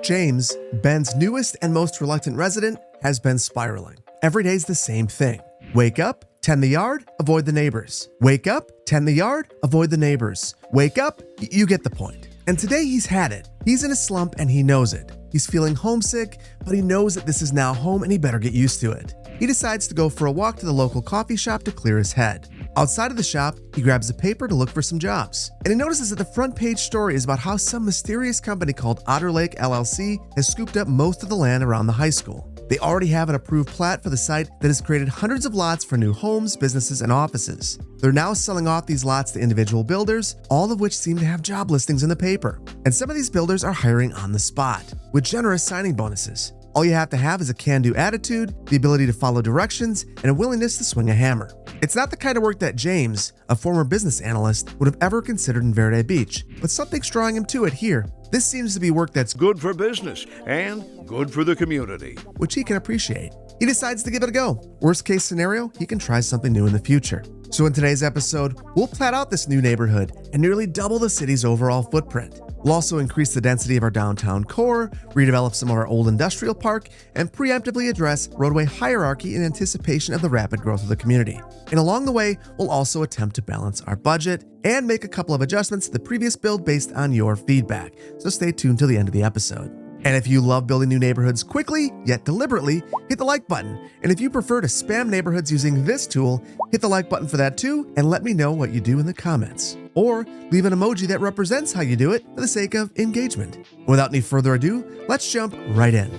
James, Ben's newest and most reluctant resident, has been spiraling. Every day's the same thing. Wake up, tend the yard, avoid the neighbors. Wake up, tend the yard, avoid the neighbors. Wake up, you get the point. And today he's had it. He's in a slump and he knows it. He's feeling homesick, but he knows that this is now home and he better get used to it. He decides to go for a walk to the local coffee shop to clear his head. Outside of the shop, he grabs a paper to look for some jobs. And he notices that the front page story is about how some mysterious company called Otter Lake LLC has scooped up most of the land around the high school. They already have an approved plat for the site that has created hundreds of lots for new homes, businesses, and offices. They're now selling off these lots to individual builders, all of which seem to have job listings in the paper. And some of these builders are hiring on the spot, with generous signing bonuses. All you have to have is a can-do attitude, the ability to follow directions, and a willingness to swing a hammer. It's not the kind of work that James, a former business analyst, would have ever considered in Verde Beach, but something's drawing him to it here. This seems to be work that's good for business and good for the community, which he can appreciate. He decides to give it a go. Worst case scenario, he can try something new in the future. So in today's episode, we'll plat out this new neighborhood and nearly double the city's overall footprint. We'll also increase the density of our downtown core, redevelop some of our old industrial park, and preemptively address roadway hierarchy in anticipation of the rapid growth of the community. And along the way, we'll also attempt to balance our budget and make a couple of adjustments to the previous build based on your feedback. So stay tuned till the end of the episode. And if you love building new neighborhoods quickly, yet deliberately, hit the like button. And if you prefer to spam neighborhoods using this tool, hit the like button for that too, and let me know what you do in the comments. Or leave an emoji that represents how you do it for the sake of engagement. Without any further ado, let's jump right in.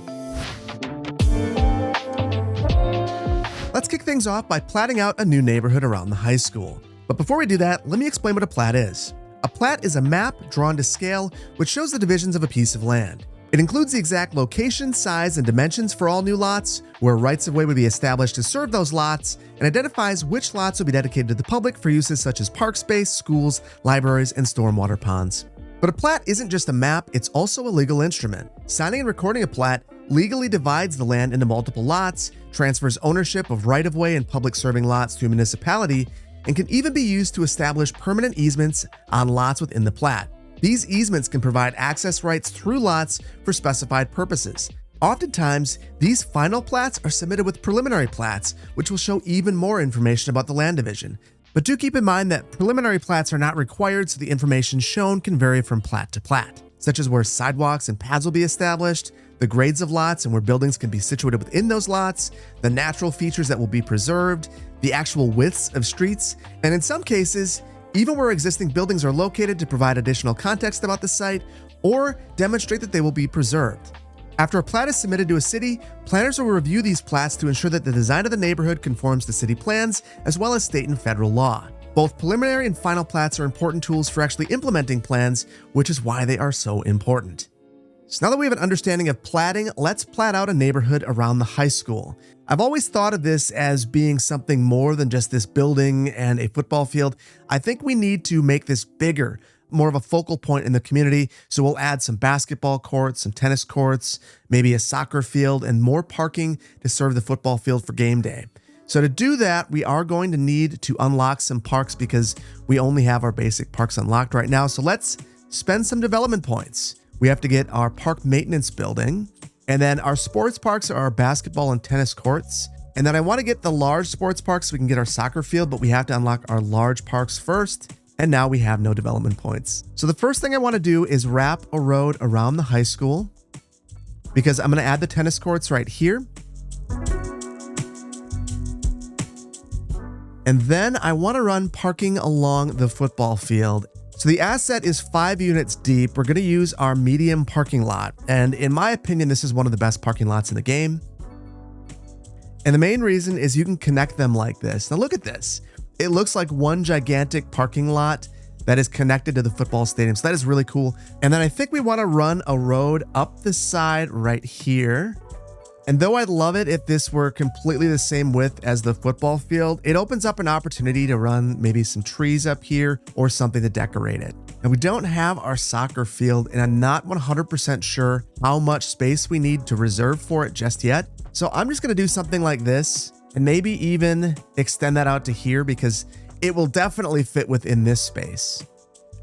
Let's kick things off by platting out a new neighborhood around the high school. But before we do that, let me explain what a plat is. A plat is a map drawn to scale which shows the divisions of a piece of land. It includes the exact location, size, and dimensions for all new lots, where rights-of-way would be established to serve those lots, and identifies which lots will be dedicated to the public for uses such as park space, schools, libraries, and stormwater ponds. But a plat isn't just a map, it's also a legal instrument. Signing and recording a plat legally divides the land into multiple lots, transfers ownership of right-of-way and public-serving lots to a municipality, and can even be used to establish permanent easements on lots within the plat. These easements can provide access rights through lots for specified purposes. Oftentimes, these final plats are submitted with preliminary plats, which will show even more information about the land division. But do keep in mind that preliminary plats are not required, so the information shown can vary from plat to plat, such as where sidewalks and paths will be established, the grades of lots and where buildings can be situated within those lots, the natural features that will be preserved, the actual widths of streets, and in some cases, even where existing buildings are located to provide additional context about the site or demonstrate that they will be preserved. After a plat is submitted to a city, planners will review these plats to ensure that the design of the neighborhood conforms to city plans as well as state and federal law. Both preliminary and final plats are important tools for actually implementing plans, which is why they are so important. So now that we have an understanding of platting, let's plat out a neighborhood around the high school. I've always thought of this as being something more than just this building and a football field. I think we need to make this bigger, more of a focal point in the community. So we'll add some basketball courts, some tennis courts, maybe a soccer field, and more parking to serve the football field for game day. So to do that, we are going to need to unlock some parks because we only have our basic parks unlocked right now. So let's spend some development points. We have to get our park maintenance building, and then our sports parks are our basketball and tennis courts. And then I want to get the large sports parks so we can get our soccer field, but we have to unlock our large parks first. And now we have no development points. So the first thing I want to do is wrap a road around the high school because I'm going to add the tennis courts right here. And then I want to run parking along the football field. So the asset is 5 units deep. We're going to use our medium parking lot. And in my opinion, this is one of the best parking lots in the game. And the main reason is you can connect them like this. Now look at this. It looks like one gigantic parking lot that is connected to the football stadium. So that is really cool. And then I think we want to run a road up the side right here. And though I'd love it if this were completely the same width as the football field, it opens up an opportunity to run maybe some trees up here or something to decorate it. And we don't have our soccer field, and I'm not 100% sure how much space we need to reserve for it just yet. So I'm just going to do something like this and maybe even extend that out to here because it will definitely fit within this space.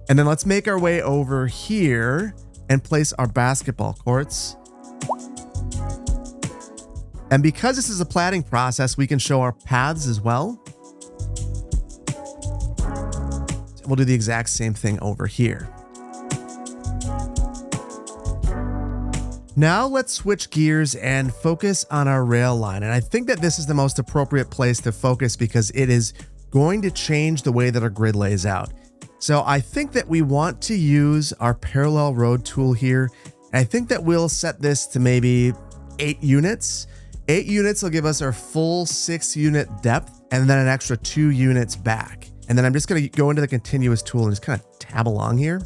And then let's make our way over here and place our basketball courts. And because this is a platting process, we can show our paths as well. We'll do the exact same thing over here. Now let's switch gears and focus on our rail line. And I think that this is the most appropriate place to focus because it is going to change the way that our grid lays out. So I think that we want to use our parallel road tool here. And I think that we'll set this to maybe 8 units. 8 units will give us our full 6-unit depth and then an extra 2 units back. And then I'm just going to go into the continuous tool and just kind of tab along here.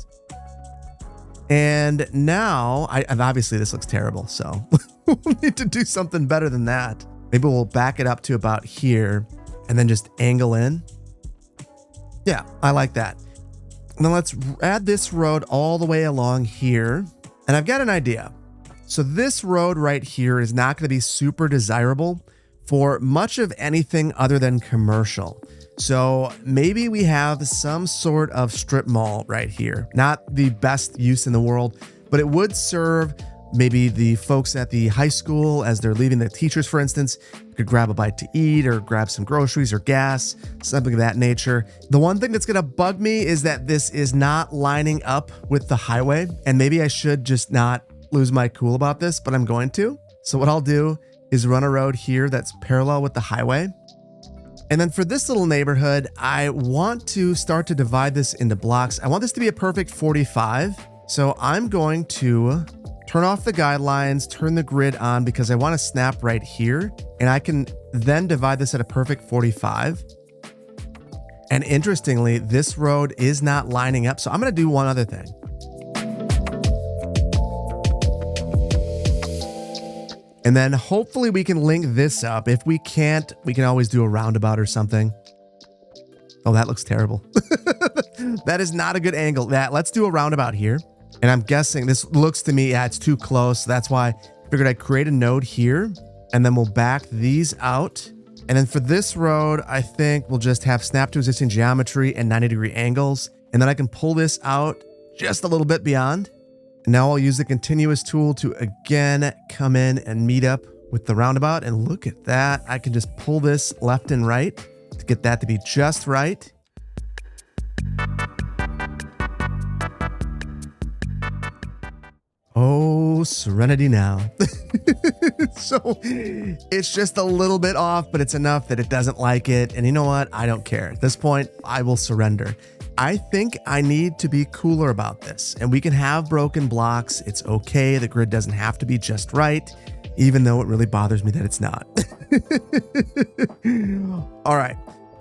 And now, obviously this looks terrible, so we'll need to do something better than that. Maybe we'll back it up to about here and then just angle in. Yeah, I like that. And then let's add this road all the way along here. And I've got an idea. So this road right here is not going to be super desirable for much of anything other than commercial. So maybe we have some sort of strip mall right here. Not the best use in the world, but it would serve maybe the folks at the high school as they're leaving, the teachers, for instance, could grab a bite to eat or grab some groceries or gas, something of that nature. The one thing that's going to bug me is that this is not lining up with the highway. And maybe I should just not lose my cool about this, but I'm going to. So what I'll do is run a road here that's parallel with the highway. And then for this little neighborhood, I want to start to divide this into blocks. I want this to be a perfect 45. So I'm going to turn off the guidelines, turn the grid on because I want to snap right here. And I can then divide this at a perfect 45. And interestingly, this road is not lining up. So I'm going to do one other thing. And then hopefully we can link this up. If we can't, we can always do a roundabout or something. Oh, that looks terrible. That is not a good angle. Let's do a roundabout here. And I'm guessing this looks to me, yeah, it's too close. That's why I figured I'd create a node here and then we'll back these out. And then for this road, I think we'll just have snap to existing geometry and 90-degree angles. And then I can pull this out just a little bit beyond. And now I'll use the continuous tool to again come in and meet up with the roundabout. And look at that. I can just pull this left and right to get that to be just right. Oh, serenity now. So it's just a little bit off, but it's enough that it doesn't like it. And you know what? I don't care. At this point, I will surrender. I think I need to be cooler about this, and we can have broken blocks. It's okay. The grid doesn't have to be just right, even though it really bothers me that it's not. All right.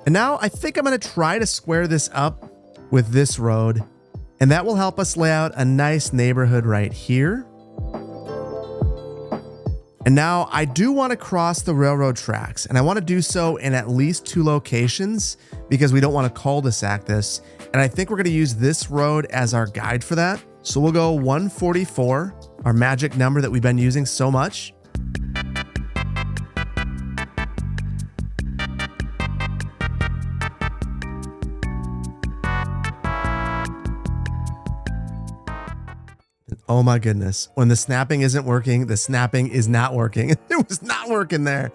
And now I think I'm going to try to square this up with this road, and that will help us lay out a nice neighborhood right here. And now I do want to cross the railroad tracks, and I want to do so in at least 2 locations because we don't want to cul-de-sac this. And I think we're going to use this road as our guide for that. So we'll go 144, our magic number that we've been using so much. Oh my goodness. When the snapping isn't working, the snapping is not working. It was not working there.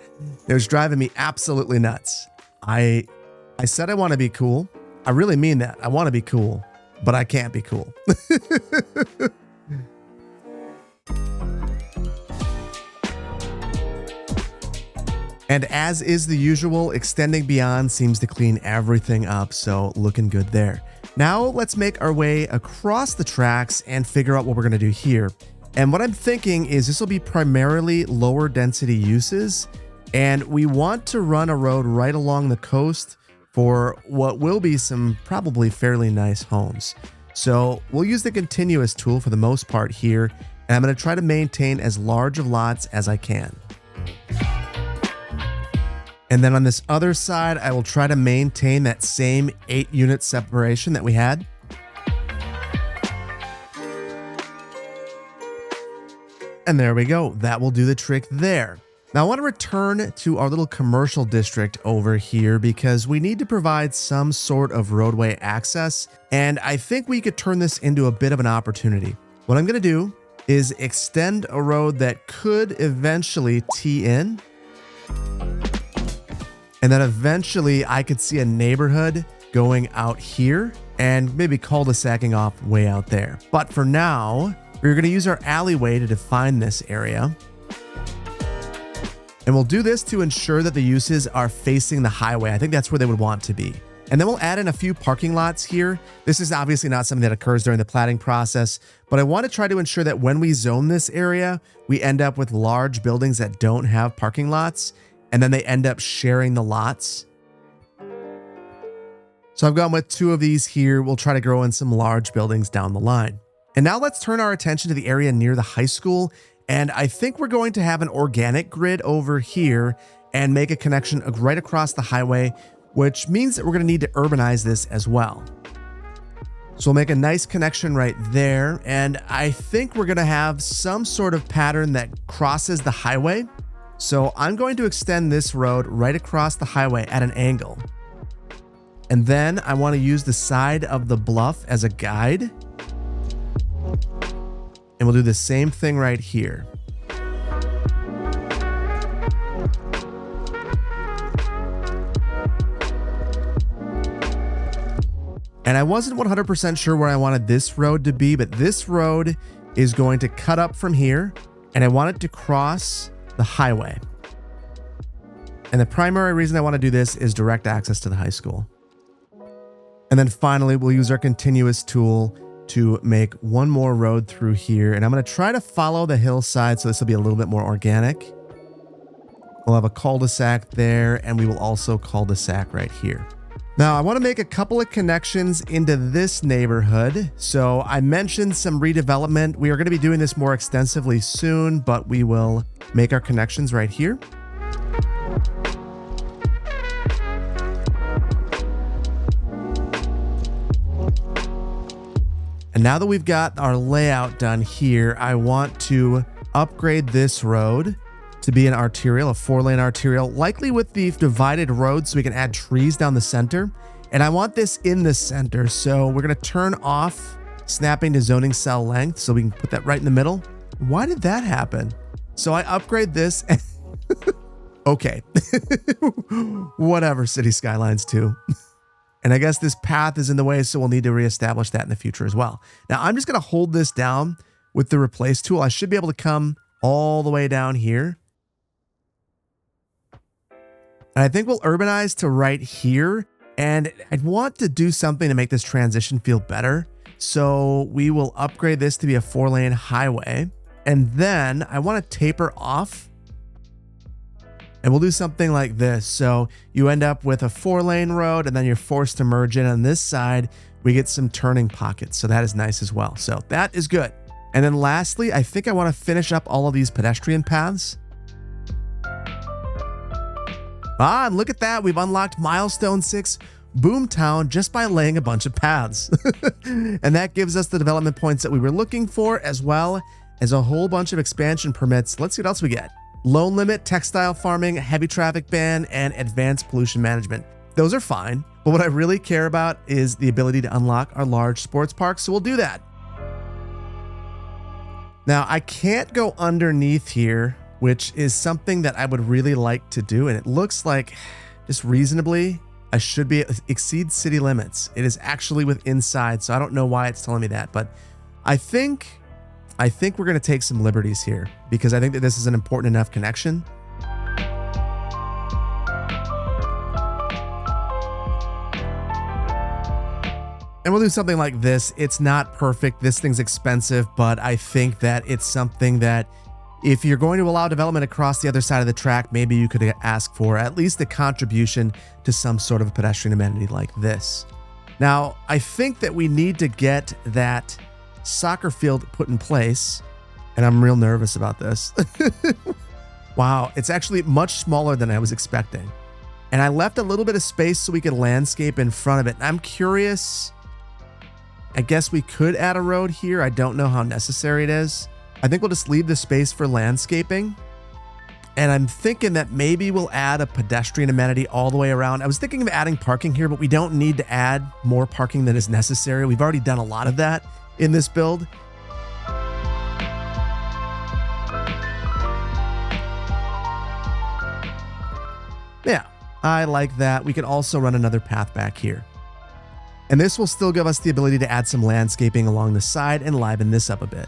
It was driving me absolutely nuts. I said I want to be cool. I really mean that. I want to be cool, but I can't be cool. And as is the usual, extending beyond seems to clean everything up, so looking good there. Now let's make our way across the tracks and figure out what we're going to do here. And what I'm thinking is this will be primarily lower density uses, and we want to run a road right along the coast for what will be some probably fairly nice homes. So we'll use the continuous tool for the most part here, and I'm going to try to maintain as large of lots as I can. And then on this other side, I will try to maintain that same 8-unit separation that we had. And there we go. That will do the trick there. Now I want to return to our little commercial district over here because we need to provide some sort of roadway access. And I think we could turn this into a bit of an opportunity. What I'm going to do is extend a road that could eventually tee in. And then eventually I could see a neighborhood going out here and maybe cul-de-sacking off way out there. But for now, we're going to use our alleyway to define this area. And we'll do this to ensure that the uses are facing the highway. I think that's where they would want to be. And then we'll add in a few parking lots here. This is obviously not something that occurs during the platting process, but I want to try to ensure that when we zone this area, we end up with large buildings that don't have parking lots, and then they end up sharing the lots. So I've gone with 2 of these here. We'll try to grow in some large buildings down the line. And now let's turn our attention to the area near the high school. And I think we're going to have an organic grid over here and make a connection right across the highway, which means that we're going to need to urbanize this as well. So we'll make a nice connection right there. And I think we're going to have some sort of pattern that crosses the highway. So I'm going to extend this road right across the highway at an angle. And then I want to use the side of the bluff as a guide. And we'll do the same thing right here. And I wasn't 100% sure where I wanted this road to be, but this road is going to cut up from here, and I want it to cross the highway. And the primary reason I want to do this is direct access to the high school. And then finally, we'll use our continuous tool to make one more road through here. And I'm going to try to follow the hillside, so this will be a little bit more organic. We'll have a cul-de-sac there, and we will also cul-de-sac right here. Now, I want to make a couple of connections into this neighborhood. So I mentioned some redevelopment. We are going to be doing this more extensively soon, but we will make our connections right here. And now that we've got our layout done here, I want to upgrade this road to be an arterial, a 4-lane arterial, likely with the divided road so we can add trees down the center. And I want this in the center, so we're going to turn off snapping to zoning cell length so we can put that right in the middle. Why did that happen? So I upgrade this. Okay. Whatever, City Skylines 2. And I guess this path is in the way, so we'll need to reestablish that in the future as well. Now, I'm just going to hold this down with the replace tool. I should be able to come all the way down here. And I think we'll urbanize to right here. And I'd want to do something to make this transition feel better. So we will upgrade this to be a 4-lane highway. And then I want to taper off. And we'll do something like this. So you end up with a 4-lane road, and then you're forced to merge in. On this side, we get some turning pockets. So that is nice as well. So that is good. And then lastly, I think I want to finish up all of these pedestrian paths. Ah, and look at that. We've unlocked Milestone 6 Boomtown just by laying a bunch of paths. And that gives us the development points that we were looking for, as well as a whole bunch of expansion permits. Let's see what else we get. Loan limit, textile farming, heavy traffic ban, and advanced pollution management. Those are fine, but what I really care about is the ability to unlock our large sports park, so we'll do that. Now, I can't go underneath here, which is something that I would really like to do, and it looks like, just reasonably, I should be exceed city limits. It is actually with inside, so I don't know why it's telling me that, but I think we're going to take some liberties here because I think that this is an important enough connection. And we'll do something like this. It's not perfect. This thing's expensive, but I think that it's something that if you're going to allow development across the other side of the track, maybe you could ask for at least a contribution to some sort of a pedestrian amenity like this. Now, I think that we need to get that soccer field put in place, and I'm real nervous about this. Wow, it's actually much smaller than I was expecting. And I left a little bit of space so we could landscape in front of it. And I'm curious, I guess we could add a road here. I don't know how necessary it is. I think we'll just leave the space for landscaping. And I'm thinking that maybe we'll add a pedestrian amenity all the way around. I was thinking of adding parking here, but we don't need to add more parking than is necessary. We've already done a lot of that in this build. I like that. We can also run another path back here. And this will still give us the ability to add some landscaping along the side and liven this up a bit.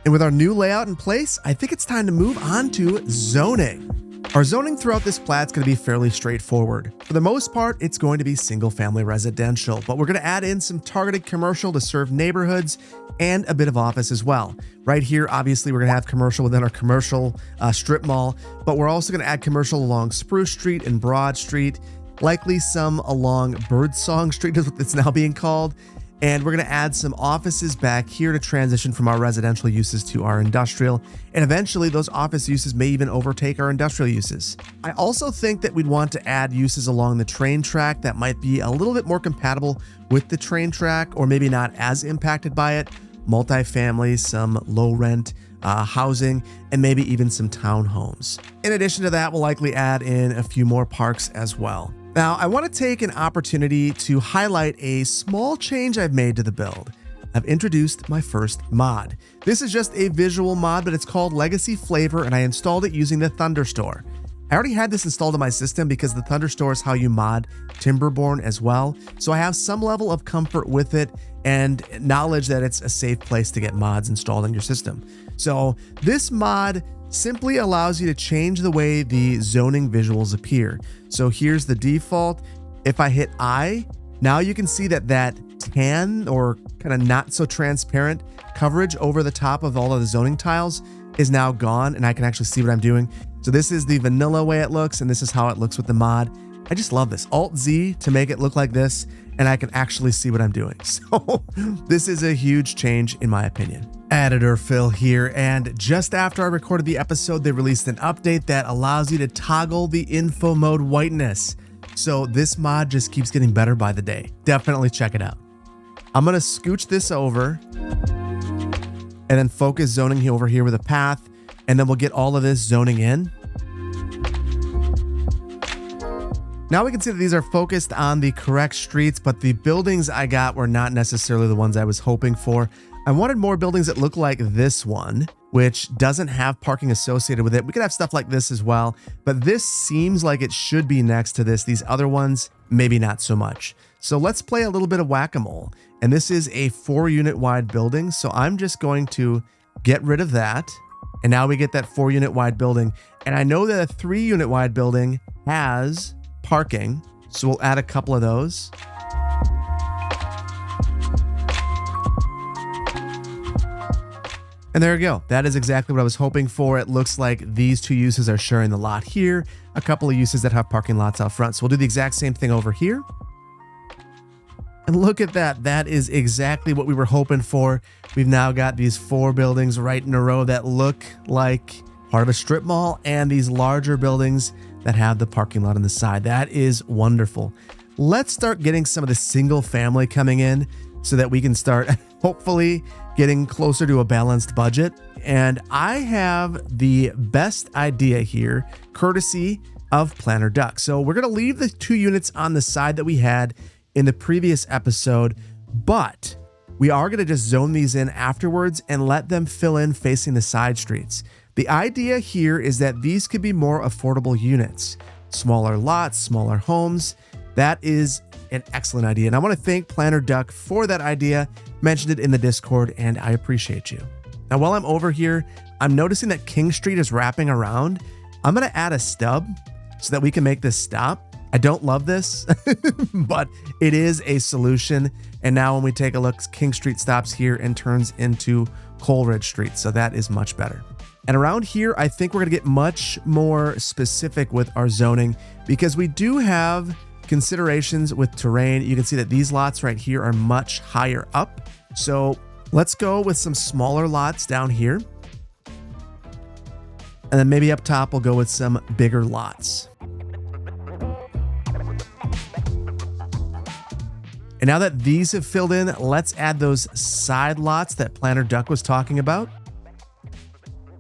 And with our new layout in place, I think it's time to move on to zoning. Our zoning throughout this plat is going to be fairly straightforward. For the most part, it's going to be single-family residential, but we're going to add in some targeted commercial to serve neighborhoods and a bit of office as well. Right here, obviously, we're going to have commercial within our commercial strip mall, but we're also going to add commercial along Spruce Street and Broad Street, likely some along Birdsong Street is what it's now being called. And we're going to add some offices back here to transition from our residential uses to our industrial. And eventually those office uses may even overtake our industrial uses. I also think that we'd want to add uses along the train track that might be a little bit more compatible with the train track, or maybe not as impacted by it. Multifamily, some low rent housing, and maybe even some townhomes. In addition to that, we'll likely add in a few more parks as well. Now, I want to take an opportunity to highlight a small change I've made to the build. I've introduced my first mod. This is just a visual mod, but it's called Legacy Flavor, and I installed it using the Thunderstore. I already had this installed in my system because the Thunderstore is how you mod Timberborn as well, so I have some level of comfort with it and knowledge that it's a safe place to get mods installed in your system. So this mod simply allows you to change the way the zoning visuals appear. So here's the default. If I hit I, now you can see that tan or kind of not so transparent coverage over the top of all of the zoning tiles is now gone, and I can actually see what I'm doing. So this is the vanilla way it looks, and this is how it looks with the mod. I just love this. Alt-Z to make it look like this, and I can actually see what I'm doing. So this is a huge change in my opinion. Editor Phil here, and just after I recorded the episode, they released an update that allows you to toggle the info mode whiteness. So this mod just keeps getting better by the day. Definitely check it out. I'm gonna scooch this over and then focus zoning over here with a path, and then we'll get all of this zoning in. Now we can see that these are focused on the correct streets, but the buildings I got were not necessarily the ones I was hoping for. I wanted more buildings that look like this one, which doesn't have parking associated with it. We could have stuff like this as well, but this seems like it should be next to this. These other ones, maybe not so much. So let's play a little bit of whack-a-mole. And this is a 4-unit wide building. So I'm just going to get rid of that. And now we get that 4-unit wide building. And I know that a 3-unit wide building has parking. So we'll add a couple of those. And there we go. That is exactly what I was hoping for. It looks like these two uses are sharing the lot here. A couple of uses that have parking lots out front. So we'll do the exact same thing over here. And look at that. That is exactly what we were hoping for. We've now got these 4 buildings right in a row that look like part of a strip mall, and these larger buildings that have the parking lot on the side. That is wonderful. Let's start getting some of the single family coming in so that we can start hopefully getting closer to a balanced budget. And I have the best idea here, courtesy of Planner Duck. So we're going to leave the 2 units on the side that we had in the previous episode, but we are going to just zone these in afterwards and let them fill in facing the side streets. The idea here is that these could be more affordable units, smaller lots, smaller homes. That is an excellent idea. And I want to thank Planner Duck for that idea. Mentioned it in the Discord, and I appreciate you. Now, while I'm over here, I'm noticing that King Street is wrapping around. I'm going to add a stub so that we can make this stop. I don't love this, but it is a solution. And now when we take a look, King Street stops here and turns into Coleridge Street. So that is much better. And around here, I think we're going to get much more specific with our zoning because we do have considerations with terrain. You can see that these lots right here are much higher up. So let's go with some smaller lots down here. And then maybe up top, we'll go with some bigger lots. And now that these have filled in, let's add those side lots that Planner Duck was talking about.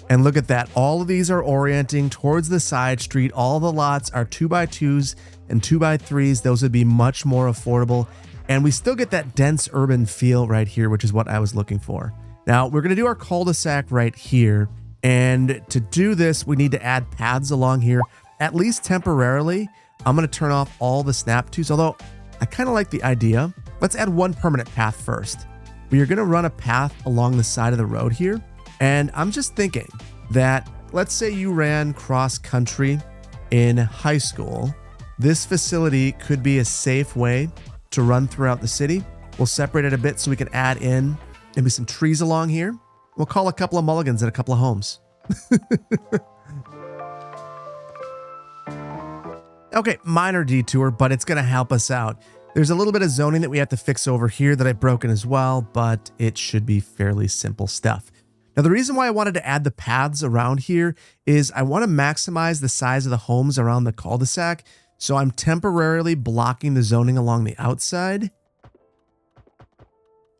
And look at that. All of these are orienting towards the side street. All the lots are 2x2s and 2x3s. Those would be much more affordable. And we still get that dense urban feel right here, which is what I was looking for. Now we're going to do our cul-de-sac right here. And to do this, we need to add paths along here, at least temporarily. I'm going to turn off all the snap twos, although I kind of like the idea. Let's add one permanent path first. We are going to run a path along the side of the road here. And I'm just thinking that, let's say you ran cross country in high school. This facility could be a safe way to run throughout the city. We'll separate it a bit so we can add in maybe some trees along here. We'll call a couple of mulligans and a couple of homes. Okay, minor detour, but it's going to help us out. There's a little bit of zoning that we have to fix over here that I've broken as well, but it should be fairly simple stuff. Now, the reason why I wanted to add the paths around here is I want to maximize the size of the homes around the cul-de-sac. So I'm temporarily blocking the zoning along the outside.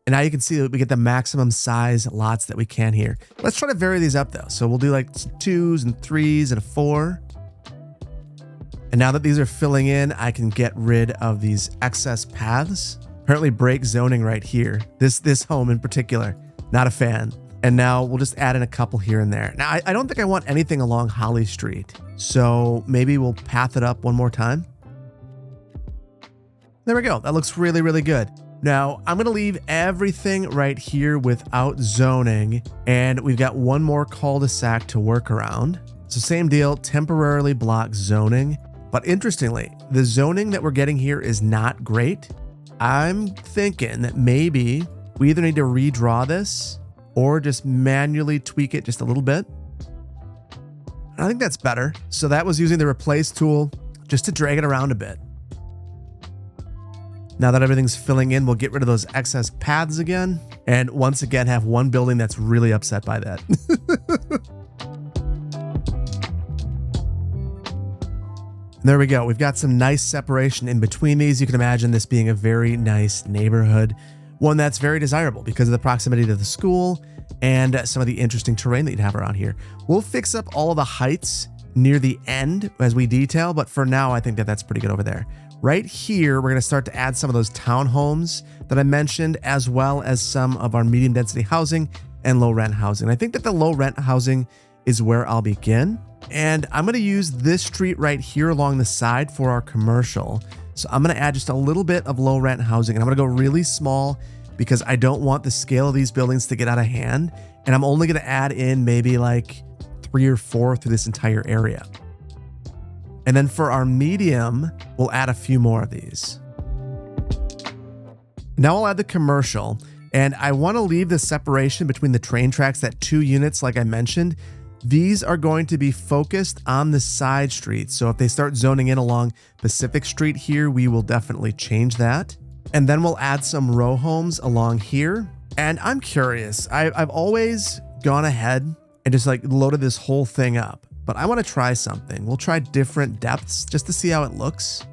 And now you can see that we get the maximum size lots that we can here. Let's try to vary these up though. So we'll do like 2s and 3s and a 4. And now that these are filling in, I can get rid of these excess paths. Apparently break zoning right here. This home in particular, not a fan. And now we'll just add in a couple here and there. Now, I don't think I want anything along Holly Street. So maybe we'll path it up one more time. There we go. That looks really, really good. Now, I'm going to leave everything right here without zoning. And we've got one more cul-de-sac to work around. So same deal, temporarily block zoning. But interestingly, the zoning that we're getting here is not great. I'm thinking that maybe we either need to redraw this or just manually tweak it just a little bit. I think that's better. So that was using the replace tool just to drag it around a bit. Now that everything's filling in, we'll get rid of those excess paths again. And once again, have one building that's really upset by that. There we go. We've got some nice separation in between these. You can imagine this being a very nice neighborhood. One that's very desirable because of the proximity to the school and some of the interesting terrain that you'd have around here. We'll fix up all of the heights near the end as we detail, but for now, I think that that's pretty good over there. Right here, we're going to start to add some of those townhomes that I mentioned, as well as some of our medium density housing and low rent housing. I think that the low rent housing is where I'll begin. And I'm going to use this street right here along the side for our commercial. So I'm going to add just a little bit of low rent housing, and I'm going to go really small because I don't want the scale of these buildings to get out of hand. And I'm only going to add in maybe like 3 or 4 through this entire area. And then for our medium, we'll add a few more of these. Now I'll add the commercial, and I want to leave the separation between the train tracks, that 2 units like I mentioned. These are going to be focused on the side streets. So if they start zoning in along Pacific Street here, we will definitely change that. And then we'll add some row homes along here. And I'm curious, I've always gone ahead and just like loaded this whole thing up, but I want to try something. We'll try different depths just to see how it looks.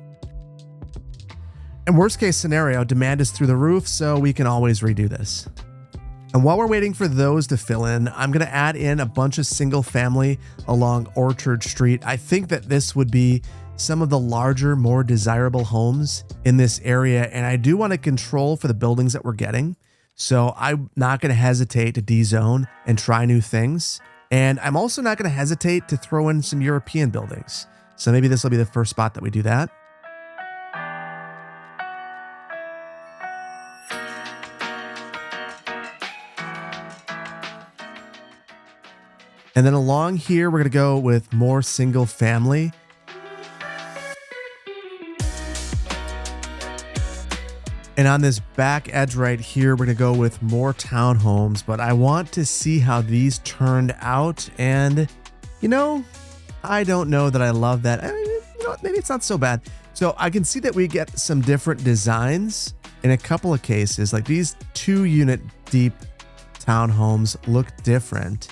And worst case scenario, demand is through the roof, so we can always redo this. And while we're waiting for those to fill in, I'm going to add in a bunch of single family along Orchard Street. I think that this would be some of the larger, more desirable homes in this area. And I do want to control for the buildings that we're getting. So I'm not going to hesitate to dezone and try new things. And I'm also not going to hesitate to throw in some European buildings. So maybe this will be the first spot that we do that. And then along here, we're going to go with more single family. And on this back edge right here, we're going to go with more townhomes. But I want to see how these turned out. And, you know, I don't know that I love that. Maybe it's not so bad. So I can see that we get some different designs in a couple of cases. Like these 2-unit deep townhomes look different.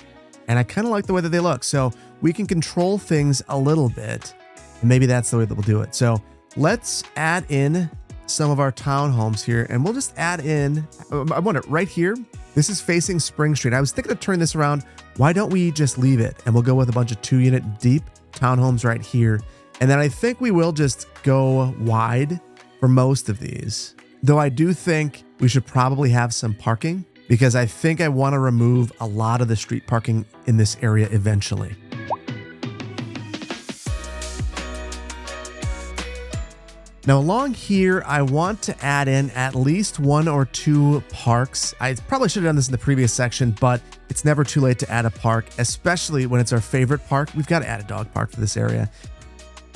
And I kind of like the way that they look. So we can control things a little bit. And maybe that's the way that we'll do it. So let's add in some of our townhomes here. And we'll just add in, I wonder, right here, this is facing Spring Street. I was thinking of turning this around. Why don't we just leave it? And we'll go with a bunch of 2-unit deep townhomes right here. And then I think we will just go wide for most of these. Though I do think we should probably have some parking, because I think I want to remove a lot of the street parking in this area eventually. Now along here, I want to add in at least 1 or 2 parks. I probably should have done this in the previous section, but it's never too late to add a park, especially when it's our favorite park. We've got to add a dog park for this area.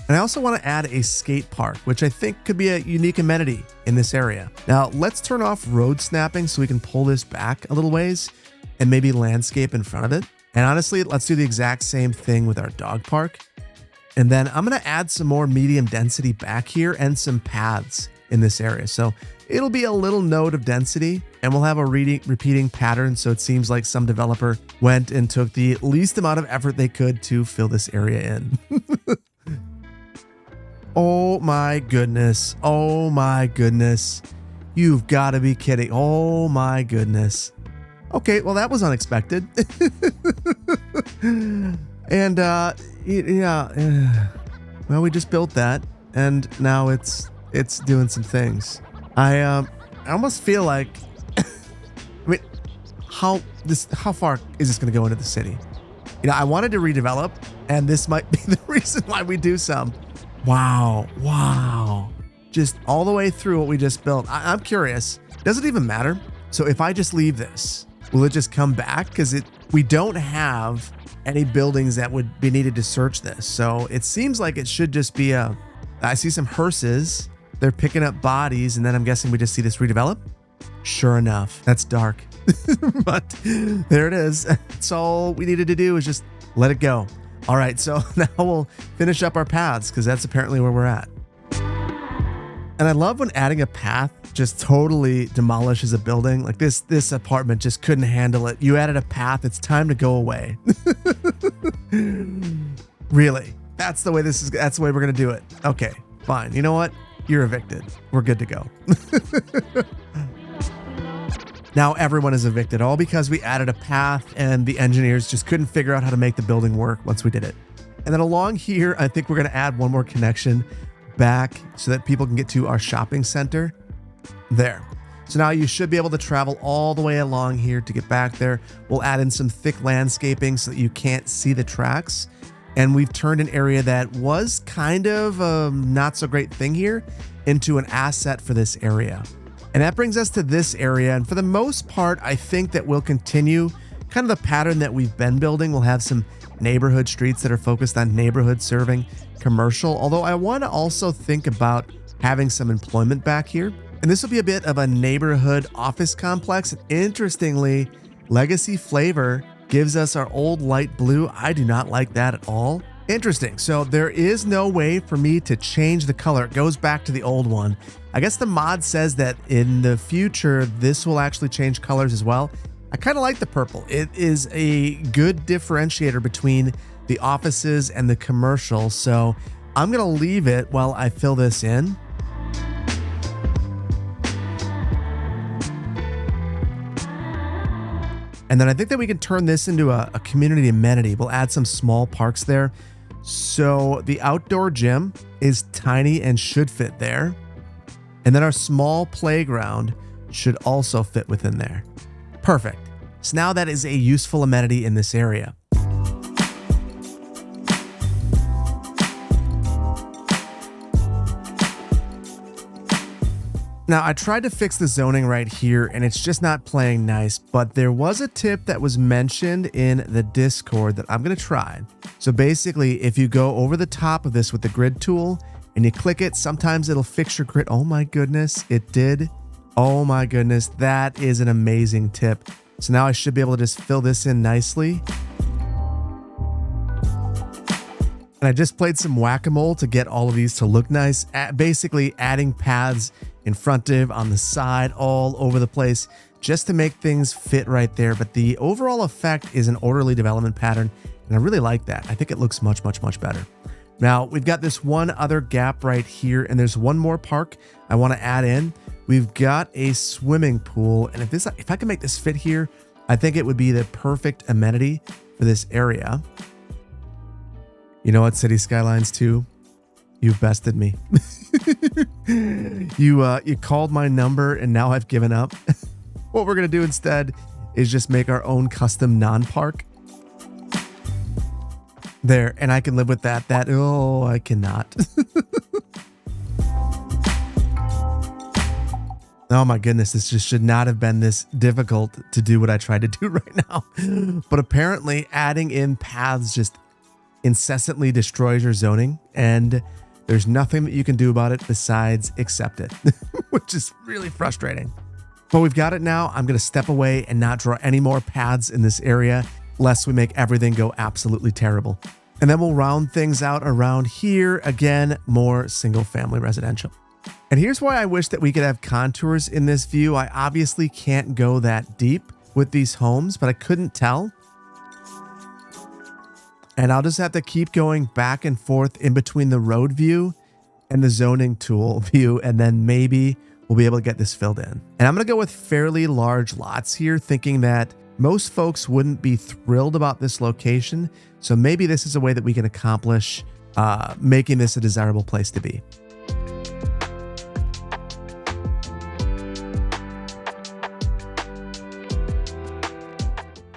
And I also want to add a skate park, which I think could be a unique amenity in this area. Now let's turn off road snapping so we can pull this back a little ways and maybe landscape in front of it. And honestly, let's do the exact same thing with our dog park. And then I'm going to add some more medium density back here and some paths in this area. So it'll be a little node of density and we'll have a repeating pattern. So it seems like some developer went and took the least amount of effort they could to fill this area in. Oh my goodness. Oh my goodness. You've got to be kidding. Oh my goodness. Okay, well, that was unexpected. And yeah, well, we just built that and now it's doing some things. I almost feel like I mean, how far is this going to go into the city? You know, I wanted to redevelop and this might be the reason why we do some. Wow. Just all the way through what we just built. I'm curious. Does it even matter? So if I just leave this, will it just come back? Because we don't have any buildings that would be needed to search this. So it seems like it should just be I see some hearses. They're picking up bodies. And then I'm guessing we just see this redevelop. Sure enough, that's dark. But there it is. That's all we needed to do is just let it go. All right, so now we'll finish up our paths because that's apparently where we're at. And I love when adding a path just totally demolishes a building. Like this apartment just couldn't handle it. You added a path, it's time to go away. Really? That's the way that's the way we're gonna do it. Okay, fine. You know what? You're evicted. We're good to go. Now everyone is evicted, all because we added a path and the engineers just couldn't figure out how to make the building work once we did it. And then along here, I think we're gonna add one more connection back so that people can get to our shopping center. There. So now you should be able to travel all the way along here to get back there. We'll add in some thick landscaping so that you can't see the tracks. And we've turned an area that was kind of a not so great thing here into an asset for this area. And that brings us to this area. And for the most part, I think that we'll continue kind of the pattern that we've been building. We'll have some neighborhood streets that are focused on neighborhood serving commercial. Although I want to also think about having some employment back here. And this will be a bit of a neighborhood office complex. And interestingly, Legacy Flavor gives us our old light blue. I do not like that at all. Interesting. So there is no way for me to change the color. It goes back to the old one. I guess the mod says that in the future, this will actually change colors as well. I kind of like the purple. It is a good differentiator between the offices and the commercial. So I'm going to leave it while I fill this in. And then I think that we can turn this into a community amenity. We'll add some small parks there. So the outdoor gym is tiny and should fit there. And then our small playground should also fit within there. Perfect. So now that is a useful amenity in this area. Now, I tried to fix the zoning right here and it's just not playing nice, but there was a tip that was mentioned in the Discord that I'm going to try. So basically, if you go over the top of this with the grid tool and you click it, sometimes it'll fix your grid. Oh my goodness, it did. Oh my goodness, that is an amazing tip. So now I should be able to just fill this in nicely. And I just played some whack-a-mole to get all of these to look nice. Basically adding paths in front of, on the side, all over the place, just to make things fit right there. But the overall effect is an orderly development pattern, and I really like that. I think it looks much, much, much better. Now, we've got this one other gap right here, and there's one more park I want to add in. We've got a swimming pool, and if I can make this fit here, I think it would be the perfect amenity for this area. You know what, City Skylines 2? You've bested me. You called my number and now I've given up. What we're going to do instead is just make our own custom non-park. There, and I can live with that. Oh, I cannot. Oh my goodness, this just should not have been this difficult to do what I tried to do right now. But apparently adding in paths just incessantly destroys your zoning, and there's nothing that you can do about it besides accept it, which is really frustrating. But we've got it now. I'm going to step away and not draw any more paths in this area, lest we make everything go absolutely terrible. And then we'll round things out around here. Again, more single family residential. And here's why I wish that we could have contours in this view. I obviously can't go that deep with these homes, but I couldn't tell. And I'll just have to keep going back and forth in between the road view and the zoning tool view, and then maybe we'll be able to get this filled in. And I'm going to go with fairly large lots here, thinking that most folks wouldn't be thrilled about this location. So maybe this is a way that we can accomplish making this a desirable place to be.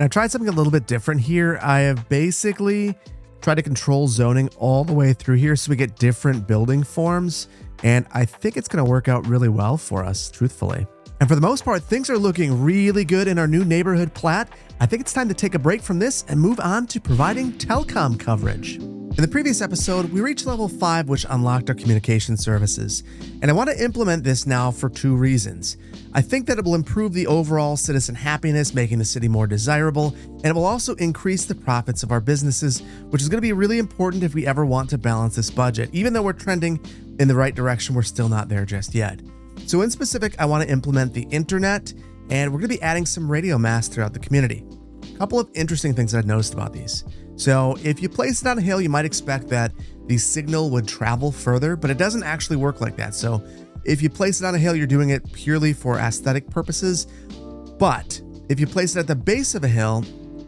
I tried something a little bit different here. I have basically tried to control zoning all the way through here so we get different building forms. And I think it's going to work out really well for us, truthfully. And for the most part, things are looking really good in our new neighborhood plat. I think it's time to take a break from this and move on to providing telecom coverage. In the previous episode, we reached level 5, which unlocked our communication services. And I want to implement this now for 2 reasons. I think that it will improve the overall citizen happiness, making the city more desirable, and it will also increase the profits of our businesses, which is going to be really important if we ever want to balance this budget. Even though we're trending in the right direction, we're still not there just yet. So in specific, I want to implement the internet, and we're going to be adding some radio masts throughout the community. A couple of interesting things that I've noticed about these. So if you place it on a hill, you might expect that the signal would travel further, but it doesn't actually work like that. So if you place it on a hill, you're doing it purely for aesthetic purposes. But if you place it at the base of a hill,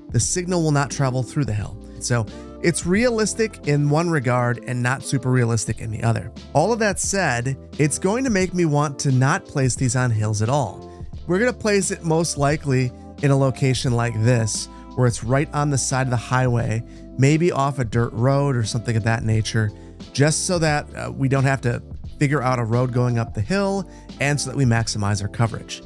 the signal will not travel through the hill. So it's realistic in one regard and not super realistic in the other. All of that said, it's going to make me want to not place these on hills at all. We're going to place it most likely in a location like this, where it's right on the side of the highway, maybe off a dirt road or something of that nature, just so that we don't have to figure out a road going up the hill, and so that we maximize our coverage.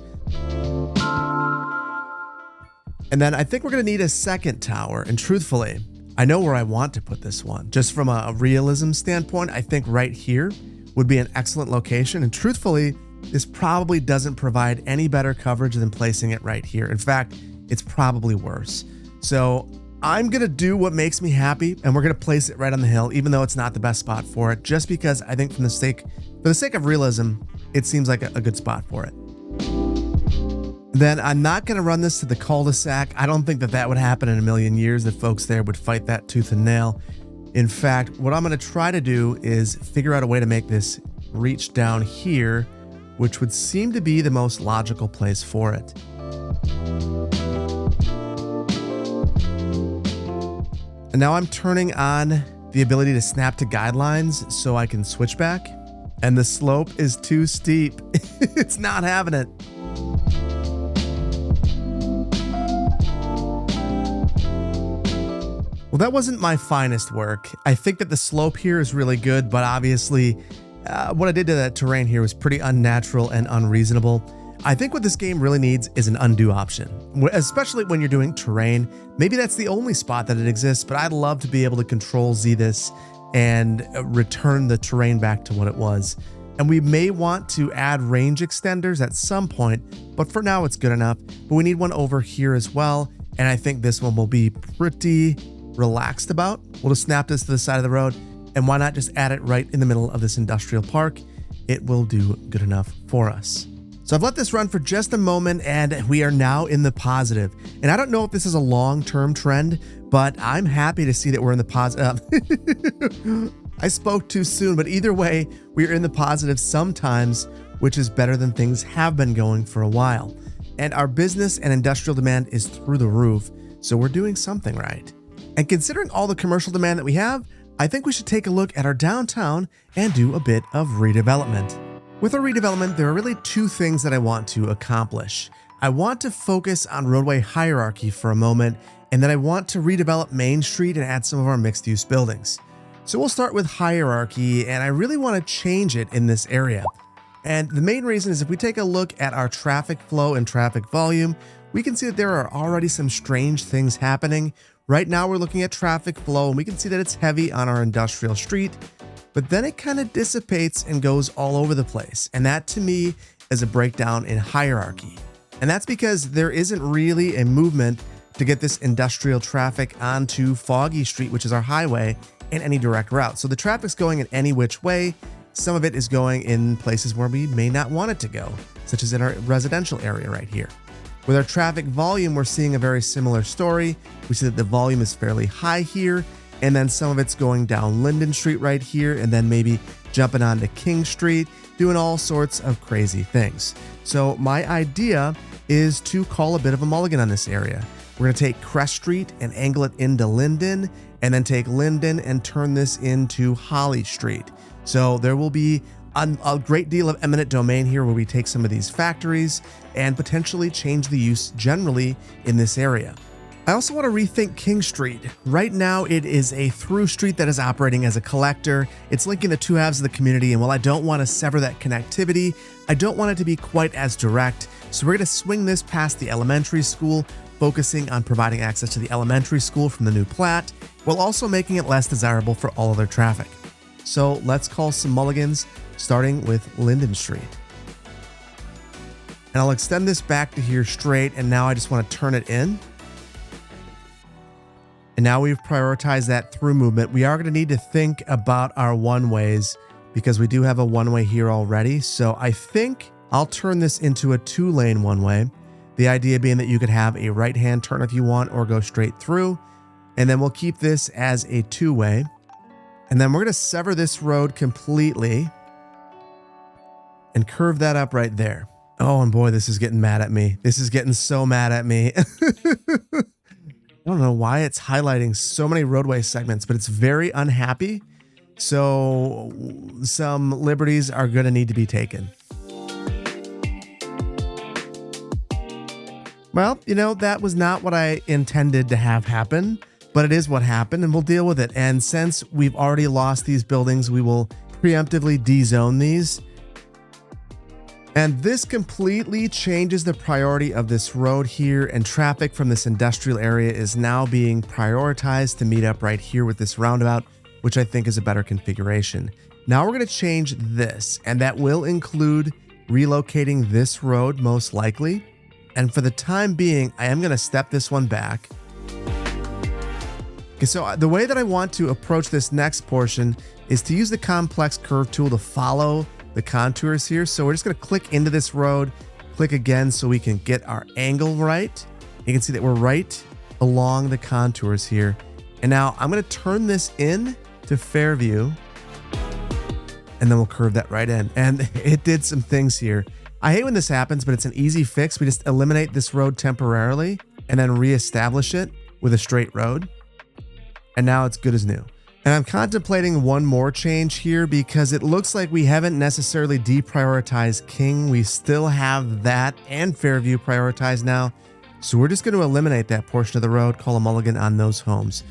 And then I think we're going to need a second tower, and truthfully, I know where I want to put this one. Just from a realism standpoint, I think right here would be an excellent location, and truthfully, this probably doesn't provide any better coverage than placing it right here. In fact, it's probably worse. So I'm going to do what makes me happy, and we're going to place it right on the hill, even though it's not the best spot for it, just because I think for the sake of realism, it seems like a good spot for it. Then I'm not going to run this to the cul-de-sac. I don't think that would happen in a million years, that folks there would fight that tooth and nail. In fact, what I'm going to try to do is figure out a way to make this reach down here, which would seem to be the most logical place for it. And now I'm turning on the ability to snap to guidelines so I can switch back. And the slope is too steep. It's not having it. Well, that wasn't my finest work. I think that the slope here is really good, but obviously what I did to that terrain here was pretty unnatural and unreasonable. I think what this game really needs is an undo option, especially when you're doing terrain. Maybe that's the only spot that it exists, but I'd love to be able to control Z this and return the terrain back to what it was. And we may want to add range extenders at some point, but for now it's good enough. But we need one over here as well, and I think this one will be pretty relaxed about. We'll just snap this to the side of the road, and why not just add it right in the middle of this industrial park? It will do good enough for us. So I've let this run for just a moment, and we are now in the positive. And I don't know if this is a long-term trend, but I'm happy to see that we're in the positive. I spoke too soon, but either way, we are in the positive sometimes, which is better than things have been going for a while. And our business and industrial demand is through the roof, so we're doing something right. And considering all the commercial demand that we have, I think we should take a look at our downtown and do a bit of redevelopment. With our redevelopment, there are really 2 things that I want to accomplish. I want to focus on roadway hierarchy for a moment, and then I want to redevelop Main Street and add some of our mixed-use buildings. So we'll start with hierarchy, and I really want to change it in this area. And the main reason is if we take a look at our traffic flow and traffic volume, we can see that there are already some strange things happening. Right now we're looking at traffic flow and we can see that it's heavy on our industrial street, but then it kind of dissipates and goes all over the place. And that to me is a breakdown in hierarchy. And that's because there isn't really a movement to get this industrial traffic onto Foggy Street, which is our highway, in any direct route. So the traffic's going in any which way. Some of it is going in places where we may not want it to go, such as in our residential area right here. With our traffic volume, we're seeing a very similar story. We see that the volume is fairly high here, and then some of it's going down Linden Street right here, and then maybe jumping onto King Street, doing all sorts of crazy things. So my idea is to call a bit of a mulligan on this area. We're going to take Crest Street and angle it into Linden, and then take Linden and turn this into Holly Street. So there will be a great deal of eminent domain here where we take some of these factories and potentially change the use generally in this area. I also want to rethink King Street. Right now it is a through street that is operating as a collector. It's linking the two halves of the community, and while I don't want to sever that connectivity, I don't want it to be quite as direct. So we're going to swing this past the elementary school, focusing on providing access to the elementary school from the new plat, while also making it less desirable for all other traffic. So let's call some mulligans, starting with Linden Street. And I'll extend this back to here straight, and now I just want to turn it in. And now we've prioritized that through movement. We are going to need to think about our one-ways because we do have a one-way here already. So I think I'll turn this into a 2-lane one-way. The idea being that you could have a right-hand turn if you want or go straight through. And then we'll keep this as a 2-way. And then we're going to sever this road completely and curve that up right there. Oh, and boy, this is getting mad at me. This is getting so mad at me. I don't know why it's highlighting so many roadway segments, but it's very unhappy. So some liberties are going to need to be taken. Well, that was not what I intended to have happen, but it is what happened, and we'll deal with it. And since we've already lost these buildings, we will preemptively dezone these. And this completely changes the priority of this road here, and traffic from this industrial area is now being prioritized to meet up right here with this roundabout, which I think is a better configuration. Now we're going to change this, and that will include relocating this road most likely. And for the time being, I am going to step this one back. Okay, so the way that I want to approach this next portion is to use the complex curve tool to follow the contours here. So we're just going to click into this road, click again so we can get our angle right. You can see that we're right along the contours here. And now I'm going to turn this in to Fairview, and then we'll curve that right in. And it did some things here. I hate when this happens, but it's an easy fix. We just eliminate this road temporarily and then reestablish it with a straight road. And now it's good as new. And I'm contemplating one more change here because it looks like we haven't necessarily deprioritized King. We still have that and Fairview prioritized now. So we're just going to eliminate that portion of the road, call a mulligan on those homes.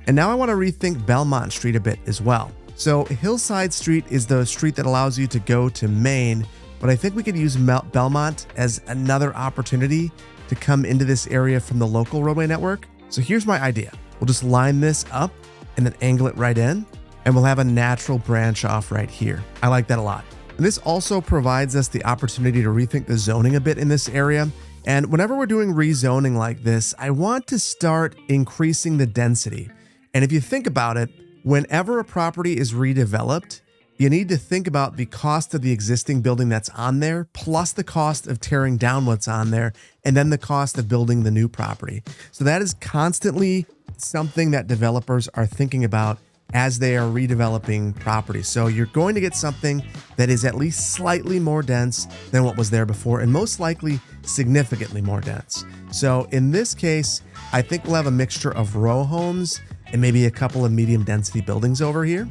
And now I want to rethink Belmont Street a bit as well. So Hillside Street is the street that allows you to go to Main, but I think we could use Belmont as another opportunity to come into this area from the local roadway network. So here's my idea. We'll just line this up and then angle it right in, and we'll have a natural branch off right here. I like that a lot. And this also provides us the opportunity to rethink the zoning a bit in this area. And whenever we're doing rezoning like this, I want to start increasing the density. And if you think about it, whenever a property is redeveloped, you need to think about the cost of the existing building that's on there, plus the cost of tearing down what's on there, and then the cost of building the new property. So that is constantly something that developers are thinking about as they are redeveloping properties. So you're going to get something that is at least slightly more dense than what was there before, and most likely significantly more dense. So in this case, I think we'll have a mixture of row homes and maybe a couple of medium density buildings over here.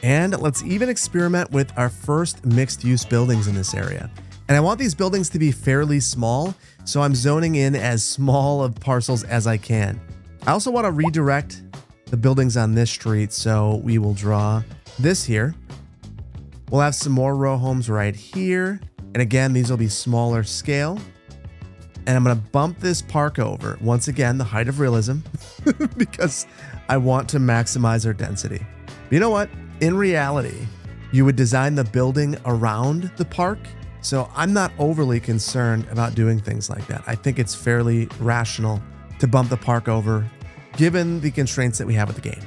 And let's even experiment with our first mixed use buildings in this area. And I want these buildings to be fairly small, so I'm zoning in as small of parcels as I can. I also want to redirect the buildings on this street, so we will draw this here. We'll have some more row homes right here. And again, these will be smaller scale. And I'm going to bump this park over. Once again, the height of realism, because I want to maximize our density. But you know what? In reality, you would design the building around the park. So I'm not overly concerned about doing things like that. I think it's fairly rational to bump the park over, given the constraints that we have with the game.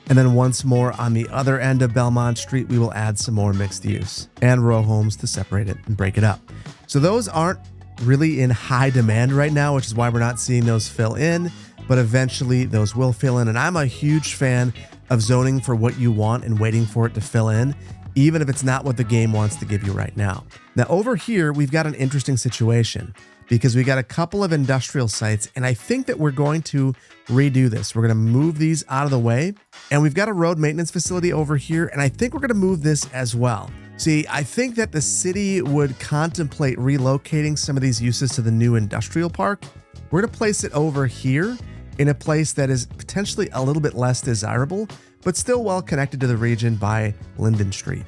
And then once more on the other end of Belmont Street, we will add some more mixed use and row homes to separate it and break it up. So those aren't really in high demand right now, which is why we're not seeing those fill in, but eventually those will fill in. And I'm a huge fan of zoning for what you want and waiting for it to fill in, even if it's not what the game wants to give you right now. Now over here, we've got an interesting situation because we got a couple of industrial sites, and I think that we're going to redo this. We're going to move these out of the way, and we've got a road maintenance facility over here, and I think we're going to move this as well. See, I think that the city would contemplate relocating some of these uses to the new industrial park. We're going to place it over here in a place that is potentially a little bit less desirable, but still well connected to the region by Linden Street.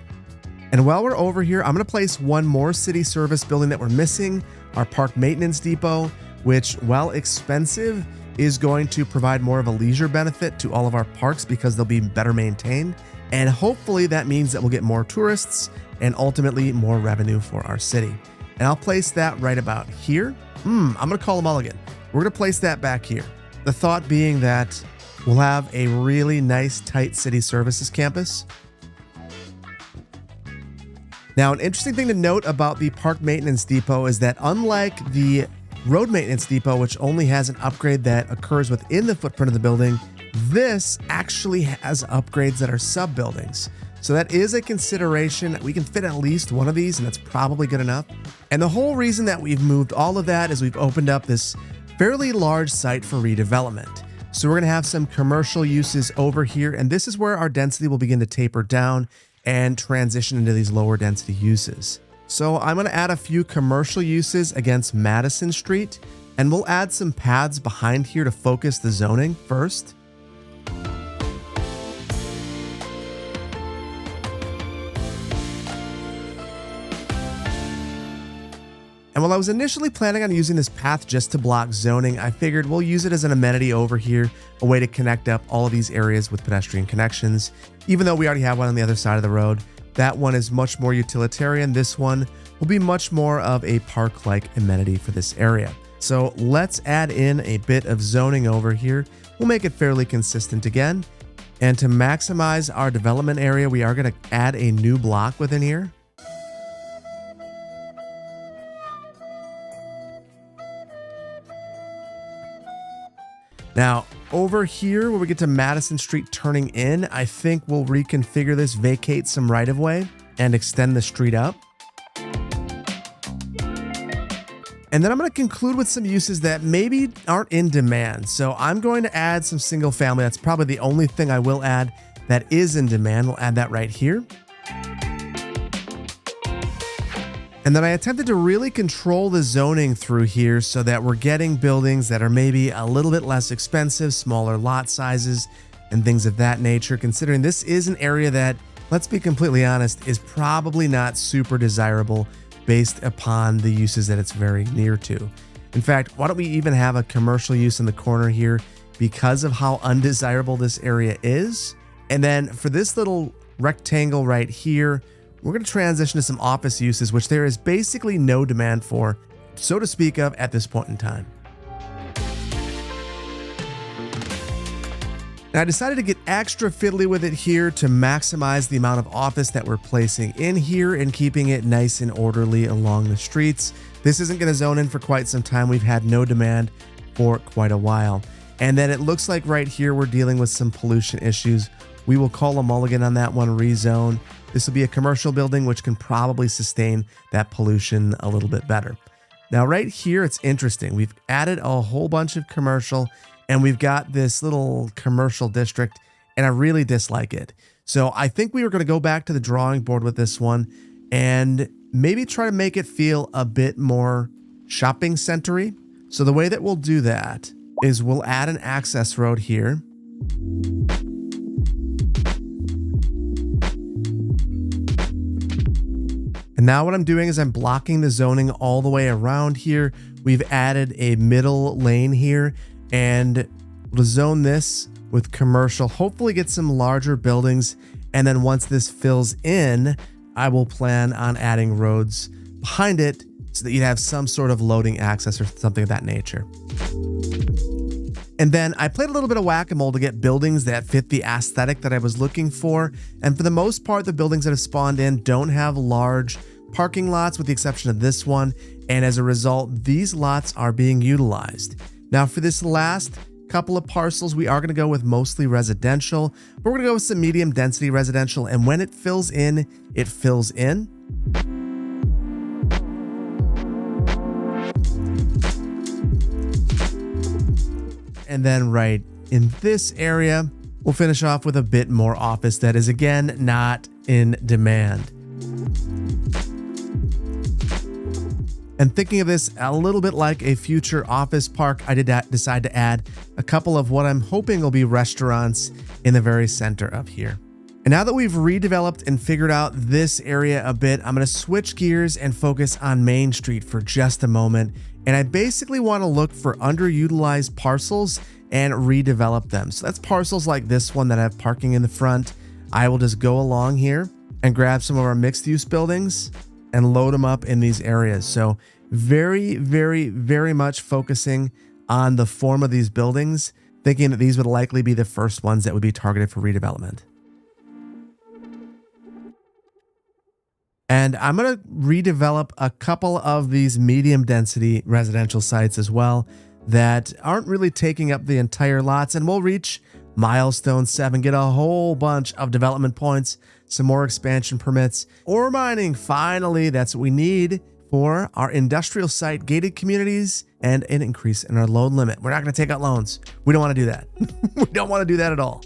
And while we're over here, I'm going to place one more city service building that we're missing, our park maintenance depot, which, while expensive, is going to provide more of a leisure benefit to all of our parks because they'll be better maintained. And hopefully that means that we'll get more tourists and ultimately more revenue for our city. And I'll place that right about here. I'm going to call a mulligan. We're going to place that back here. The thought being that we'll have a really nice, tight city services campus. Now, an interesting thing to note about the park maintenance depot is that unlike the road maintenance depot, which only has an upgrade that occurs within the footprint of the building, this actually has upgrades that are sub-buildings. So that is a consideration. We can fit at least one of these, and that's probably good enough. And the whole reason that we've moved all of that is we've opened up this fairly large site for redevelopment. So we're going to have some commercial uses over here, and this is where our density will begin to taper down and transition into these lower density uses. So I'm going to add a few commercial uses against Madison Street, and we'll add some paths behind here to focus the zoning first. And while I was initially planning on using this path just to block zoning, I figured we'll use it as an amenity over here, a way to connect up all of these areas with pedestrian connections. Even though we already have one on the other side of the road, that one is much more utilitarian. This one will be much more of a park-like amenity for this area. So let's add in a bit of zoning over here. We'll make it fairly consistent again. And to maximize our development area, we are going to add a new block within here. Now, over here, where we get to Madison Street turning in, I think we'll reconfigure this, vacate some right-of-way, and extend the street up. And then I'm going to conclude with some uses that maybe aren't in demand. So I'm going to add some single family. That's probably the only thing I will add that is in demand. We'll add that right here. And then I attempted to really control the zoning through here so that we're getting buildings that are maybe a little bit less expensive, smaller lot sizes, and things of that nature, considering this is an area that, let's be completely honest, is probably not super desirable based upon the uses that it's very near to. In fact, why don't we even have a commercial use in the corner here because of how undesirable this area is? And then for this little rectangle right here, we're going to transition to some office uses, which there is basically no demand for, so to speak of, at this point in time. Now, I decided to get extra fiddly with it here to maximize the amount of office that we're placing in here and keeping it nice and orderly along the streets. This isn't going to zone in for quite some time. We've had no demand for quite a while. And then it looks like right here we're dealing with some pollution issues. We will call a mulligan on that one, rezone. This will be a commercial building which can probably sustain that pollution a little bit better. Now right here, it's interesting. We've added a whole bunch of commercial and we've got this little commercial district and I really dislike it. So I think we were going to go back to the drawing board with this one and maybe try to make it feel a bit more shopping center-y. So the way that we'll do that is we'll add an access road here. And now what I'm doing is I'm blocking the zoning all the way around here. We've added a middle lane here, and we'll zone this with commercial, hopefully get some larger buildings. And then once this fills in, I will plan on adding roads behind it so that you'd have some sort of loading access or something of that nature. And then I played a little bit of whack-a-mole to get buildings that fit the aesthetic that I was looking for. And for the most part, the buildings that have spawned in don't have large parking lots with the exception of this one. And as a result, these lots are being utilized. Now for this last couple of parcels, we are going to go with mostly residential, but we're going to go with some medium density residential. And when it fills in, it fills in. And then right in this area, we'll finish off with a bit more office that is, again, not in demand. And thinking of this a little bit like a future office park, I did decide to add a couple of what I'm hoping will be restaurants in the very center of here. And now that we've redeveloped and figured out this area a bit, I'm going to switch gears and focus on Main Street for just a moment. And I basically want to look for underutilized parcels and redevelop them. So that's parcels like this one that have parking in the front. I will just go along here and grab some of our mixed use buildings and load them up in these areas. So very, very, very much focusing on the form of these buildings, thinking that these would likely be the first ones that would be targeted for redevelopment. And I'm going to redevelop a couple of these medium density residential sites as well that aren't really taking up the entire lots. And we'll reach milestone 7, get a whole bunch of development points, some more expansion permits, ore mining. Finally, that's what we need for our industrial site gated communities and an increase in our loan limit. We're not going to take out loans. We don't want to do that. We don't want to do that at all.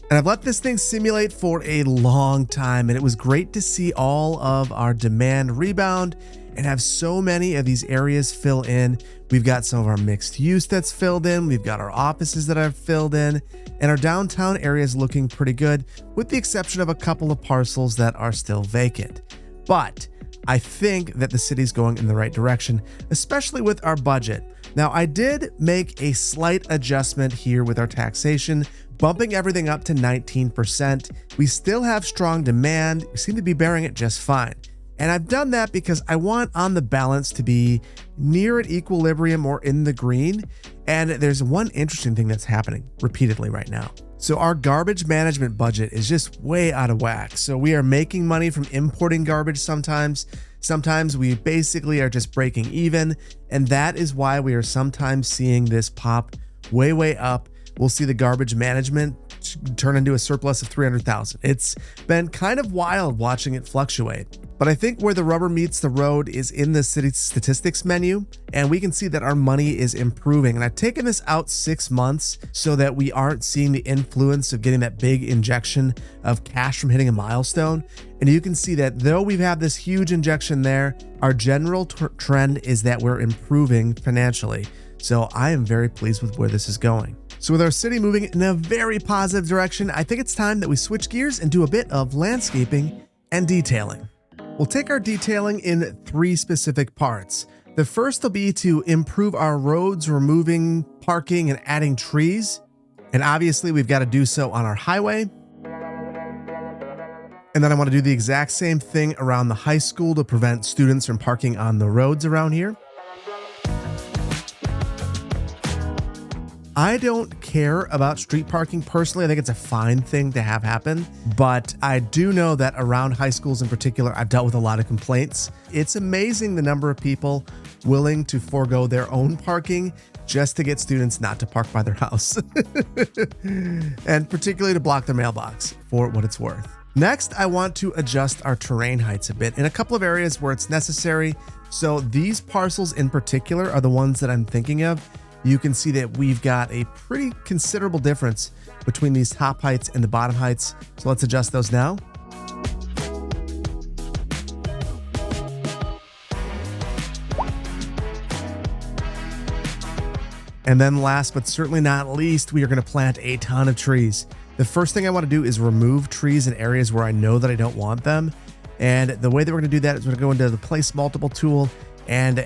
And I've let this thing simulate for a long time, and it was great to see all of our demand rebound and have so many of these areas fill in. We've got some of our mixed use that's filled in. We've got our offices that are filled in, and our downtown area is looking pretty good, with the exception of a couple of parcels that are still vacant. But I think that the city's going in the right direction, especially with our budget. Now, I did make a slight adjustment here with our taxation, bumping everything up to 19%. We still have strong demand. We seem to be bearing it just fine. And I've done that because I want on the balance to be near at equilibrium or in the green. And there's one interesting thing that's happening repeatedly right now. So our garbage management budget is just way out of whack. So we are making money from importing garbage sometimes. Sometimes we basically are just breaking even. And that is why we are sometimes seeing this pop way, way up. We'll see the garbage management turn into a surplus of 300,000. It's been kind of wild watching it fluctuate. But I think where the rubber meets the road is in the city statistics menu, and we can see that our money is improving. And I've taken this out 6 months so that we aren't seeing the influence of getting that big injection of cash from hitting a milestone. And you can see that though we've had this huge injection there, our general trend is that we're improving financially. So I am very pleased with where this is going. So with our city moving in a very positive direction, I think it's time that we switch gears and do a bit of landscaping and detailing. We'll take our detailing in 3 specific parts. The first will be to improve our roads, removing parking and adding trees. And obviously we've got to do so on our highway. And then I want to do the exact same thing around the high school to prevent students from parking on the roads around here. I don't care about street parking personally. I think it's a fine thing to have happen, but I do know that around high schools in particular, I've dealt with a lot of complaints. It's amazing the number of people willing to forego their own parking just to get students not to park by their house, and particularly to block their mailbox for what it's worth. Next, I want to adjust our terrain heights a bit in a couple of areas where it's necessary. So these parcels in particular are the ones that I'm thinking of. You can see that we've got a pretty considerable difference between these top heights and the bottom heights. So let's adjust those now. And then last but certainly not least, we are going to plant a ton of trees. The first thing I want to do is remove trees in areas where I know that I don't want them. And the way that we're going to do that is we're going to go into the place multiple tool and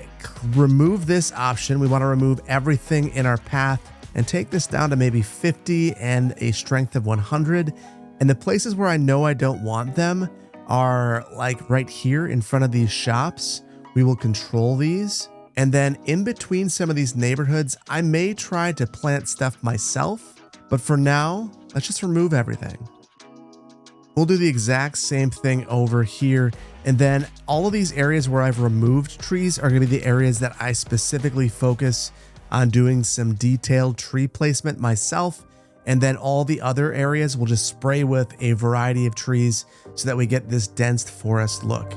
remove this option. We want to remove everything in our path and take this down to maybe 50 and a strength of 100. And the places where I know I don't want them are like right here in front of these shops. We will control these. And then in between some of these neighborhoods, I may try to plant stuff myself. But for now, let's just remove everything. We'll do the exact same thing over here. And then all of these areas where I've removed trees are going to be the areas that I specifically focus on doing some detailed tree placement myself. And then all the other areas will just spray with a variety of trees so that we get this dense forest look.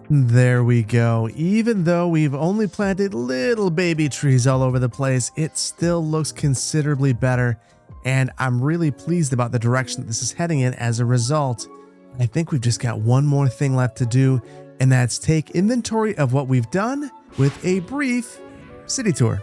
There we go. Even though we've only planted little baby trees all over the place, it still looks considerably better. And I'm really pleased about the direction that this is heading in as a result. I think we've just got one more thing left to do, and that's take inventory of what we've done with a brief city tour.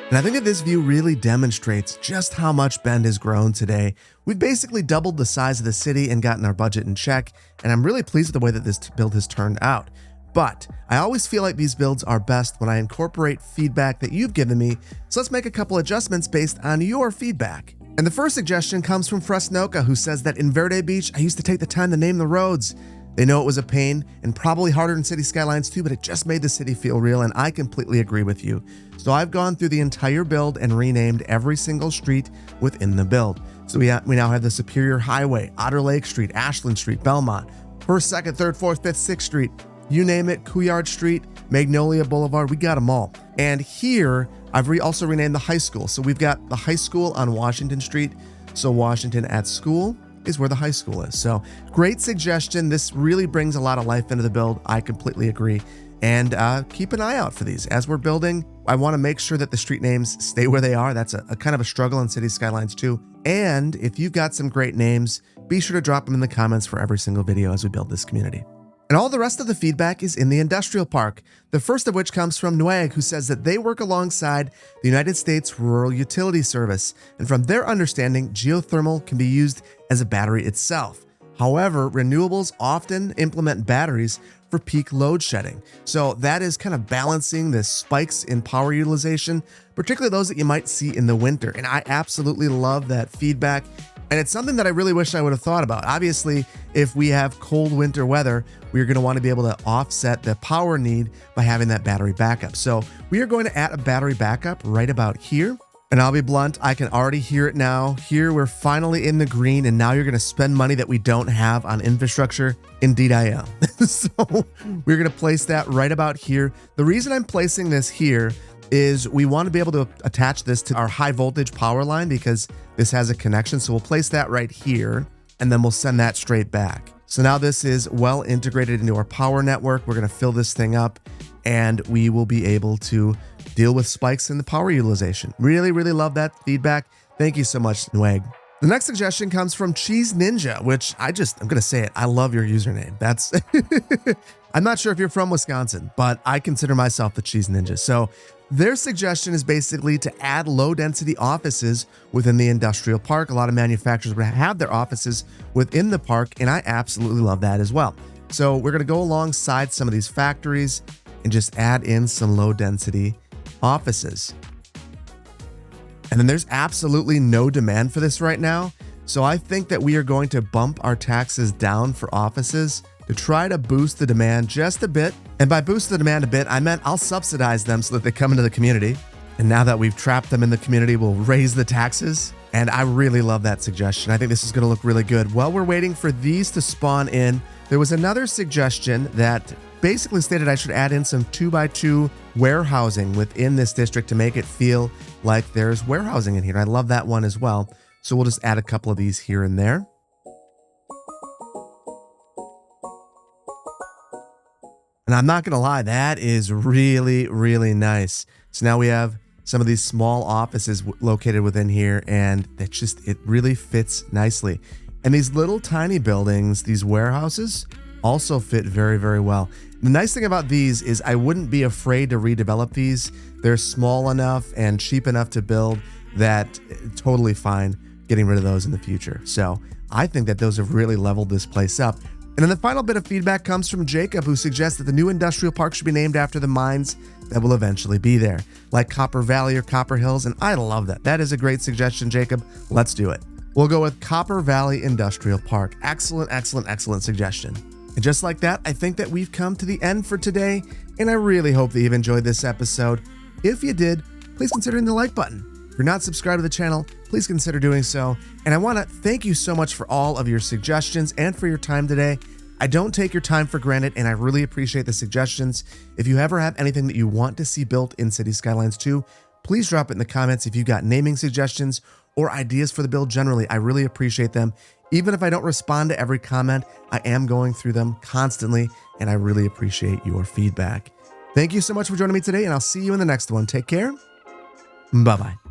And I think that this view really demonstrates just how much Bend has grown today. We've basically doubled the size of the city and gotten our budget in check, and I'm really pleased with the way that this build has turned out. But I always feel like these builds are best when I incorporate feedback that you've given me, so let's make a couple adjustments based on your feedback. And the first suggestion comes from Fresnoka, who says that in Verde Beach, I used to take the time to name the roads. They know it was a pain and probably harder in city skylines too, but it just made the city feel real, and I completely agree with you. So I've gone through the entire build and renamed every single street within the build. So we now have the Superior Highway, Otter Lake Street, Ashland Street, Belmont, 1st, 2nd, 3rd, 4th, 5th, 6th Street, you name it, Couillard Street, Magnolia Boulevard, we got them all. And here, I've also renamed the high school. So we've got the high school on Washington Street. So Washington at School is where the high school is. So great suggestion. This really brings a lot of life into the build. I completely agree. And keep an eye out for these. As we're building, I want to make sure that the street names stay where they are. That's a kind of a struggle in city skylines too. And if you've got some great names, be sure to drop them in the comments for every single video as we build this community. And all the rest of the feedback is in the industrial park, the first of which comes from Nwag, who says that they work alongside the United States Rural Utility Service, and from their understanding, geothermal can be used as a battery itself. However, renewables often implement batteries for peak load shedding. So that is kind of balancing the spikes in power utilization, particularly those that you might see in the winter. And I absolutely love that feedback. And it's something that I really wish I would have thought about. Obviously, if we have cold winter weather, we're going to want to be able to offset the power need by having that battery backup. So we are going to add a battery backup right about here. And I'll be blunt, I can already hear it now. Here, we're finally in the green, and now you're going to spend money that we don't have on infrastructure. Indeed, I am. So we're going to place that right about here. The reason I'm placing this here is we want to be able to attach this to our high voltage power line because this has a connection. So we'll place that right here, and then we'll send that straight back. So now this is well integrated into our power network. We're going to fill this thing up, and we will be able to deal with spikes in the power utilization. Really, really love that feedback. Thank you so much, Nweg. The next suggestion comes from Cheese Ninja, which I'm going to say it. I love your username. That's, I'm not sure if you're from Wisconsin, but I consider myself the Cheese Ninja. So their suggestion is basically to add low density offices within the industrial park. A lot of manufacturers would have their offices within the park, and I absolutely love that as well. So we're going to go alongside some of these factories and just add in some low density offices. And then there's absolutely no demand for this right now. So I think that we are going to bump our taxes down for offices to try to boost the demand just a bit. And by boost the demand a bit, I meant I'll subsidize them so that they come into the community. And now that we've trapped them in the community, we'll raise the taxes. And I really love that suggestion. I think this is going to look really good. While we're waiting for these to spawn in, there was another suggestion that basically stated I should add in some 2x2 warehousing within this district to make it feel like there's warehousing in here. I love that one as well. So we'll just add a couple of these here and there. And I'm not going to lie, that is really, really nice. So now we have some of these small offices located within here, and it really fits nicely. And these little tiny buildings, these warehouses, also fit very, very well. The nice thing about these is I wouldn't be afraid to redevelop these. They're small enough and cheap enough to build that totally fine getting rid of those in the future. So I think that those have really leveled this place up. And then the final bit of feedback comes from Jacob, who suggests that the new industrial park should be named after the mines that will eventually be there, like Copper Valley or Copper Hills. And I love that. That is a great suggestion, Jacob. Let's do it. We'll go with Copper Valley Industrial Park. Excellent, excellent, excellent suggestion. And just like that, I think that we've come to the end for today, and I really hope that you've enjoyed this episode. If you did, please consider hitting the like button. If you're not subscribed to the channel, please consider doing so. And I want to thank you so much for all of your suggestions and for your time today. I don't take your time for granted, and I really appreciate the suggestions. If you ever have anything that you want to see built in City Skylines 2, please drop it in the comments. If you've got naming suggestions or ideas for the build generally, I really appreciate them. Even if I don't respond to every comment, I am going through them constantly, and I really appreciate your feedback. Thank you so much for joining me today, and I'll see you in the next one. Take care. Bye-bye.